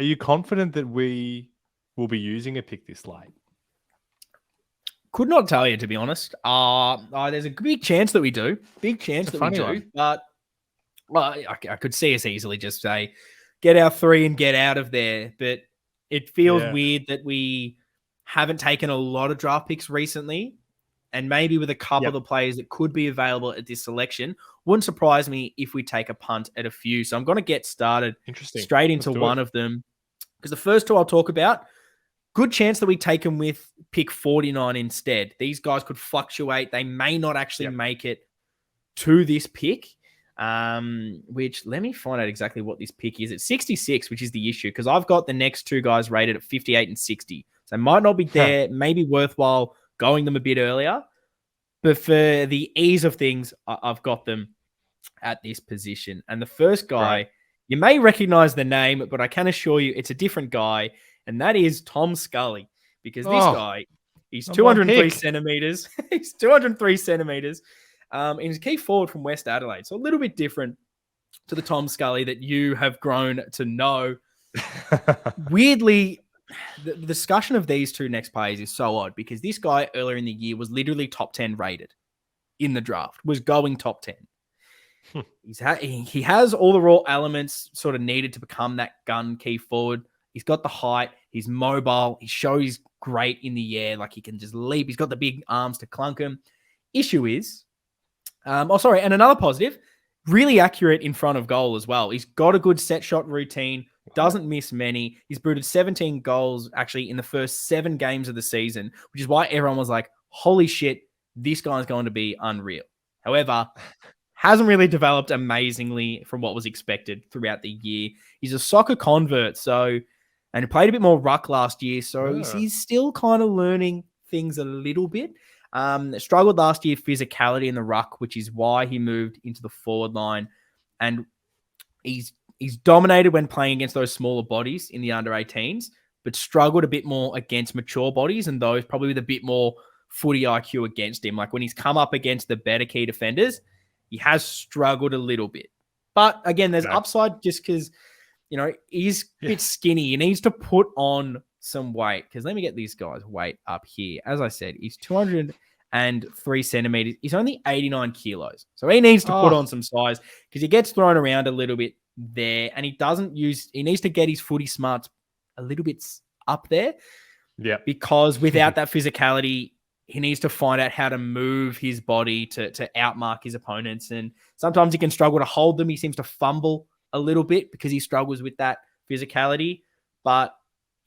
Are you confident that we will be using a pick this late? Could not tell you, to be honest. There's a big chance that we do. Big chance that we do. One. But I could see us easily just say, get our 3 and get out of there. But it feels weird that we haven't taken a lot of draft picks recently. And maybe with a couple of the players that could be available at this selection, wouldn't surprise me if we take a punt at a few. So I'm going to get started straight into one of them. Because the first 2 I'll talk about, good chance that we take them with pick 49 instead. These guys could fluctuate. They may not actually make it to this pick, which let me find out exactly what this pick is. It's 66, which is the issue, because I've got the next 2 guys rated at 58 and 60. So might not be there, maybe worthwhile going them a bit earlier. But for the ease of things, I've got them at this position. And the first guy, you may recognize the name, but I can assure you it's a different guy. And that is Tom Scully, because this guy, he's 203 centimeters. He's 203 centimeters. And he's a key forward from West Adelaide. So a little bit different to the Tom Scully that you have grown to know. Weirdly, the discussion of these 2 next players is so odd, because this guy earlier in the year was literally top 10 rated in the draft, was going top 10. He has all the raw elements sort of needed to become that gun key forward. He's got the height. He's mobile. He shows great in the air. Like, he can just leap. He's got the big arms to clunk him. Issue is, and another positive, really accurate in front of goal as well. He's got a good set shot routine. Doesn't miss many. He's booted 17 goals actually in the first 7 games of the season, which is why everyone was like, holy shit, this guy's going to be unreal. However, hasn't really developed amazingly from what was expected throughout the year. He's a soccer convert, and he played a bit more ruck last year, so he's still kind of learning things a little bit. Struggled last year physicality in the ruck, which is why he moved into the forward line. And he's dominated when playing against those smaller bodies in the under-18s, but struggled a bit more against mature bodies and those probably with a bit more footy IQ against him. Like, when he's come up against the better key defenders, he has struggled a little bit. But again, there's upside just because, he's a bit skinny. He needs to put on some weight, because let me get these guys' weight up here. As I said, he's 203 centimeters. He's only 89 kilos. So he needs to put on some size, because he gets thrown around a little bit there, and he needs to get his footy smarts a little bit up there. Yeah. Because without that physicality, he needs to find out how to move his body to outmark his opponents. And sometimes he can struggle to hold them. He seems to fumble a little bit because he struggles with that physicality. But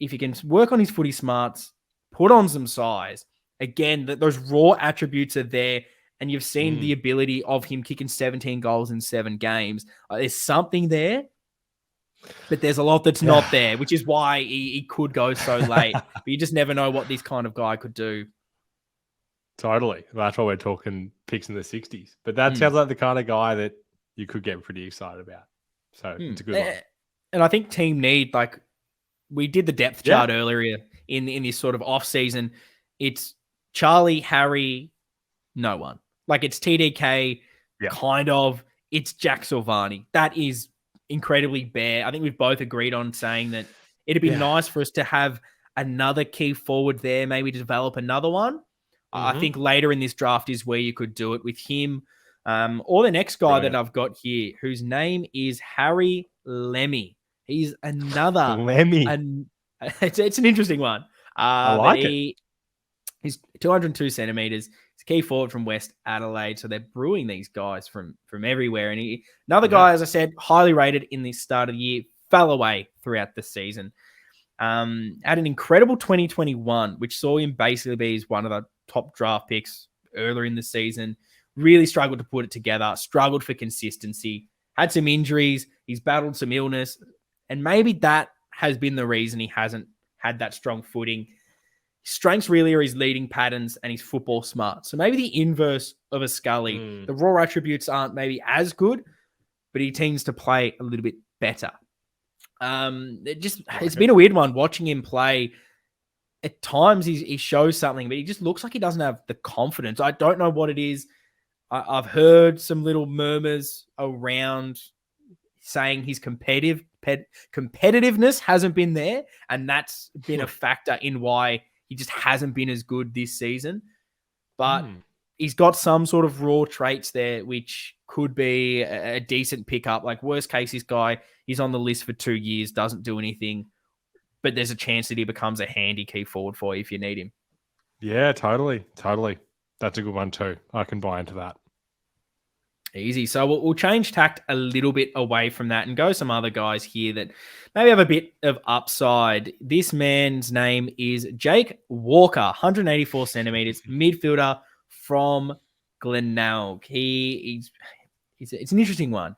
if he can work on his footy smarts, put on some size, again, those raw attributes are there. And you've seen the ability of him kicking 17 goals in 7 games. There's something there, but there's a lot that's not there, which is why he could go so late. But you just never know what this kind of guy could do. Totally. That's why we're talking picks in the 60s. But that sounds like the kind of guy that you could get pretty excited about. So it's a good one. And I think team need, like, we did the depth chart earlier in this sort of off season. It's Charlie, Harry, no one. Like, it's TDK, kind of. It's Jack Silvani. That is incredibly bare. I think we've both agreed on saying that it'd be nice for us to have another key forward there, maybe develop another one. I think later in this draft is where you could do it with him. Or the next guy that I've got here, whose name is Harry LEMMEY. He's another LEMMEY. It's an interesting one. I like it. He's 202 centimeters. He's a key forward from West Adelaide. So they're brewing these guys from everywhere. And another guy, as I said, highly rated in the start of the year, fell away throughout the season. Had an incredible 2021, which saw him basically be one of the top draft picks earlier in the season. Really struggled to put it together, struggled for consistency, had some injuries, he's battled some illness, and maybe that has been the reason he hasn't had that strong footing. His strengths really are his leading patterns and his football smart. So maybe the inverse of a Scully. The raw attributes aren't maybe as good, but he tends to play a little bit better. It's been a weird one watching him play. At times he shows something, but he just looks like he doesn't have the confidence. I don't know what it is. I've heard some little murmurs around saying his competitiveness hasn't been there, and that's been a factor in why he just hasn't been as good this season. But he's got some sort of raw traits there, which could be a decent pickup. Like worst case, this guy, he's on the list for 2 years, doesn't do anything, but there's a chance that he becomes a handy key forward for you if you need him. Yeah, totally. That's a good one too. I can buy into that. Easy. So we'll change tact a little bit away from that and go some other guys here that maybe have a bit of upside. This man's name is Jake Walker, 184 centimeters, midfielder from Glenelg. It's an interesting one.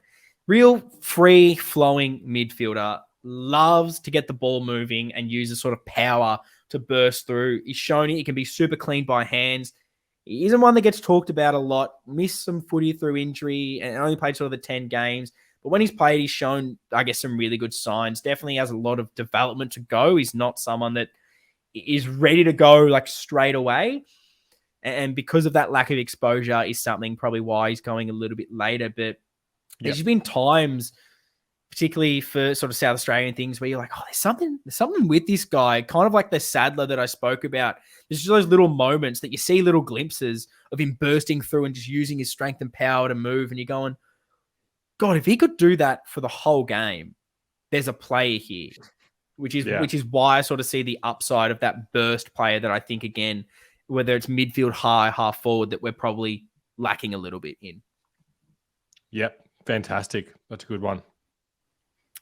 Real free-flowing midfielder. Loves to get the ball moving and uses sort of power to burst through. He's shown it. He can be super clean by hands. He isn't one that gets talked about a lot. Missed some footy through injury and only played sort of the 10 games. But when he's played, he's shown, I guess, some really good signs. Definitely has a lot of development to go. He's not someone that is ready to go like straight away. And because of that lack of exposure is something probably why he's going a little bit later. But there's been times, particularly for sort of South Australian things, where you're like, oh, there's something with this guy, kind of like the Sadler that I spoke about. There's just those little moments that you see little glimpses of him bursting through and just using his strength and power to move. And you're going, God, if he could do that for the whole game, there's a player here, which is why I sort of see the upside of that burst player that I think, again, whether it's midfield, high, half forward, that we're probably lacking a little bit in. Yep. Fantastic. That's a good one.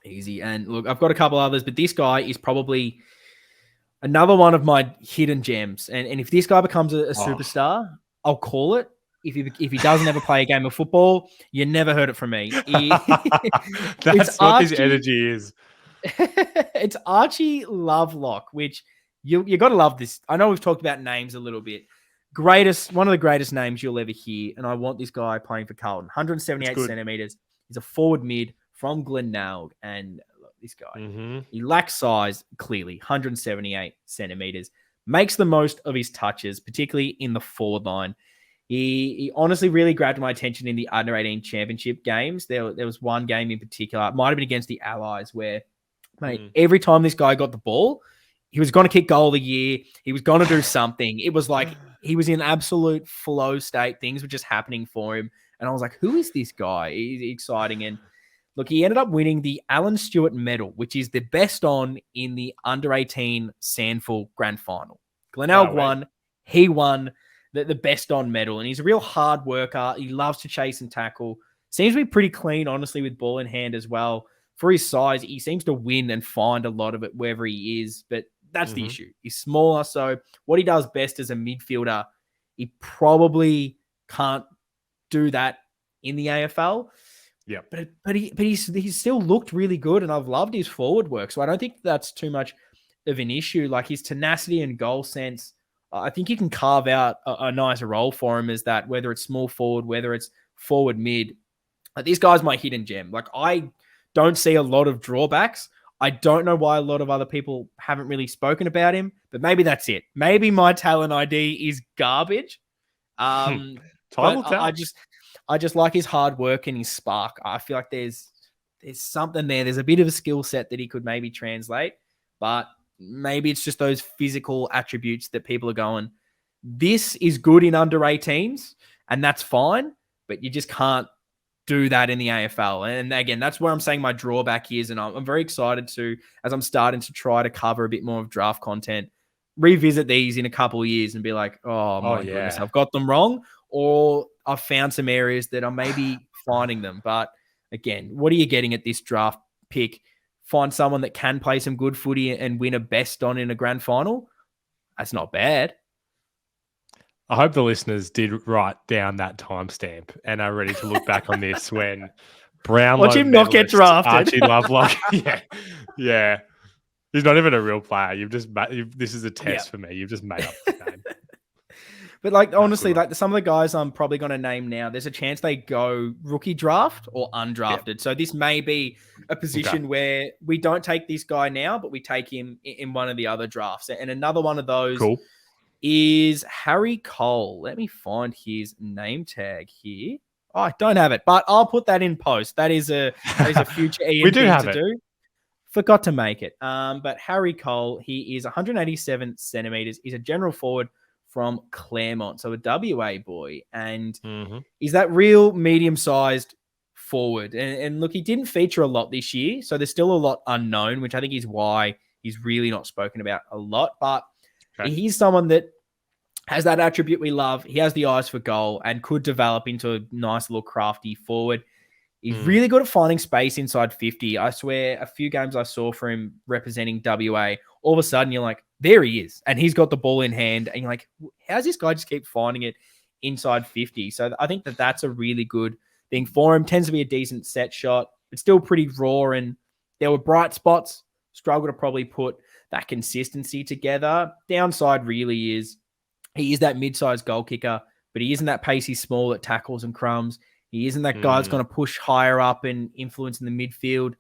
Easy. And look, I've got a couple others, but this guy is probably another one of my hidden gems. And if this guy becomes a superstar, I'll call it. If he doesn't ever play a game of football, you never heard it from me. That's what his energy is. It's Archie Lovelock, which you got to love this. I know we've talked about names a little bit. One of the greatest names you'll ever hear. And I want this guy playing for Carlton. 178 centimeters. He's a forward mid from Glenelg. And look, this guy, he lacks size, clearly. 178 centimeters. Makes the most of his touches, particularly in the forward line. He honestly really grabbed my attention in the under-18 championship games. There was one game in particular, it might have been against the Allies, where, mate, every time this guy got the ball, he was going to kick goal of the year. He was going to do something. It was like he was in absolute flow state. Things were just happening for him. And I was like, who is this guy? He's exciting. And look, he ended up winning the Alan Stewart Medal, which is the best on in the under-18 Sandful Grand Final. Glenelg won. He won the best on medal. And he's a real hard worker. He loves to chase and tackle. Seems to be pretty clean, honestly, with ball in hand as well. For his size, he seems to win and find a lot of it wherever he is. But that's the issue. He's smaller. So what he does best as a midfielder, he probably can't do that in the AFL. Yeah. But he's still looked really good, and I've loved his forward work. So I don't think that's too much of an issue. Like his tenacity and goal sense, I think you can carve out a nice role for him as that, whether it's small forward, whether it's forward mid. Like, this guy's my hidden gem. Like, I don't see a lot of drawbacks. I don't know why a lot of other people haven't really spoken about him, but maybe that's it. Maybe my talent ID is garbage. Time will tell. I just like his hard work and his spark. I feel like there's something there. There's a bit of a skill set that he could maybe translate, but maybe it's just those physical attributes that people are going, this is good in under 18s, and that's fine, but you just can't do that in the AFL. And again, that's where I'm saying my drawback is, and I'm very excited to, as I'm starting to try to cover a bit more of draft content, revisit these in a couple of years and be like, oh my goodness, I've got them wrong, or I've found some areas that I'm maybe finding them. But again, what are you getting at this draft pick? Find someone that can play some good footy and win a best on in a grand final. That's not bad. I hope the listeners did write down that timestamp and are ready to look back on this when Brownlow watch him not get drafted. Archie Lovelock. Yeah. He's not even a real player. This is a test for me. You've just made up the name. But like, honestly, like some of the guys I'm probably going to name now, there's a chance they go rookie draft or undrafted. Yep. So this may be a position where we don't take this guy now, but we take him in one of the other drafts. And another one of those is Harry Cole. Let me find his name tag here. Oh, I don't have it, but I'll put that in post. That is a future Ian We do thing have to it. do. Forgot to make it. But Harry Cole, he is 187 centimeters. He's a general forward from Claremont, so a WA boy, and he's that real medium-sized forward. And look, he didn't feature a lot this year, so there's still a lot unknown, which I think is why he's really not spoken about a lot. But he's someone that has that attribute we love. He has the eyes for goal and could develop into a nice little crafty forward. He's really good at finding space inside 50. I swear, a few games I saw for him representing WA, all of a sudden you're like, there he is. And he's got the ball in hand. And you're like, how's this guy just keep finding it inside 50? So I think that that's a really good thing for him. Tends to be a decent set shot. It's still pretty raw. And there were bright spots. Struggle to probably put that consistency together. Downside really is he is that mid-sized goal kicker, but he isn't that pacey small that tackles and crumbs. He isn't that guy that's going to push higher up and influence in the midfield.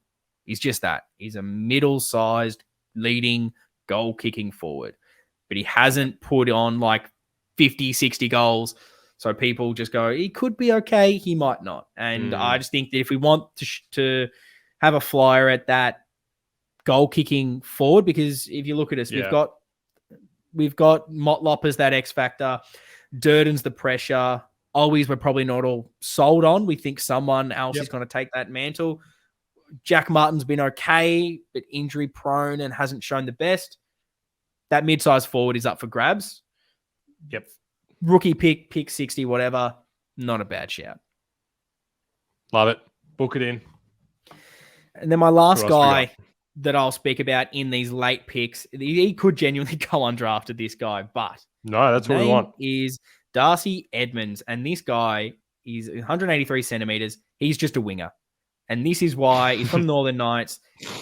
He's just that. He's a middle-sized, leading, goal-kicking forward. But he hasn't put on like 50, 60 goals. So people just go, he could be okay, he might not. And I just think that if we want to have a flyer at that goal-kicking forward, because if you look at us, we've got Motlop as that X factor. Durden's the pressure. Always, we're probably not all sold on. We think someone else is going to take that mantle. Jack Martin's been okay, but injury prone and hasn't shown the best. That mid-sized forward is up for grabs. Yep. Rookie pick 60, whatever. Not a bad shout. Love it. Book it in. And then my last guy that I'll speak about in these late picks, he could genuinely go undrafted, this guy, but no, that's what we want. Is Darcy Edmonds, and this guy is 183 centimeters. He's just a winger, and this is why he's from Northern Knights.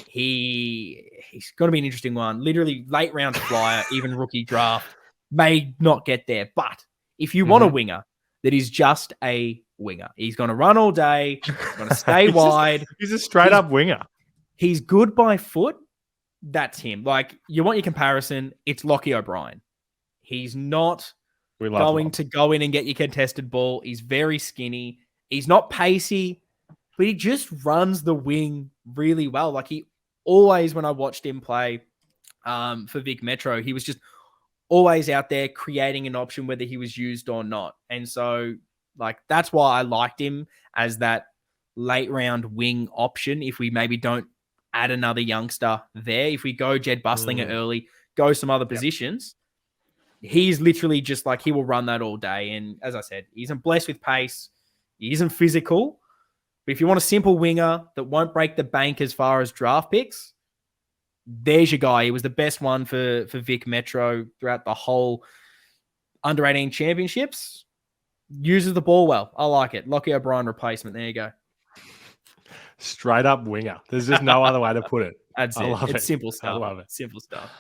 He's going to be an interesting one. Literally late round flyer, even rookie draft may not get there. But if you want a winger that is just a winger, he's going to run all day, he's going to stay wide. He's a straight up winger. He's good by foot. That's him. Like, you want your comparison, it's Lockie O'Brien. He's not going to go in and get your contested ball. He's very skinny. He's not pacey, but he just runs the wing really well. Like, he always, when I watched him play for Vic Metro, he was just always out there creating an option, whether he was used or not. And so, like, that's why I liked him as that late round wing option. If we maybe don't add another youngster there, if we go Jed Buslinger early, go some other positions, he's literally just like, he will run that all day. And as I said, he isn't blessed with pace. He isn't physical. But if you want a simple winger that won't break the bank as far as draft picks, there's your guy. He was the best one for Vic Metro throughout the whole under 18 championships. Uses the ball well. I like it. Lockie O'Brien replacement. There you go. Straight up winger. There's just no other way to put it. That's I it. love It's it. simple stuff. I love it. Simple stuff.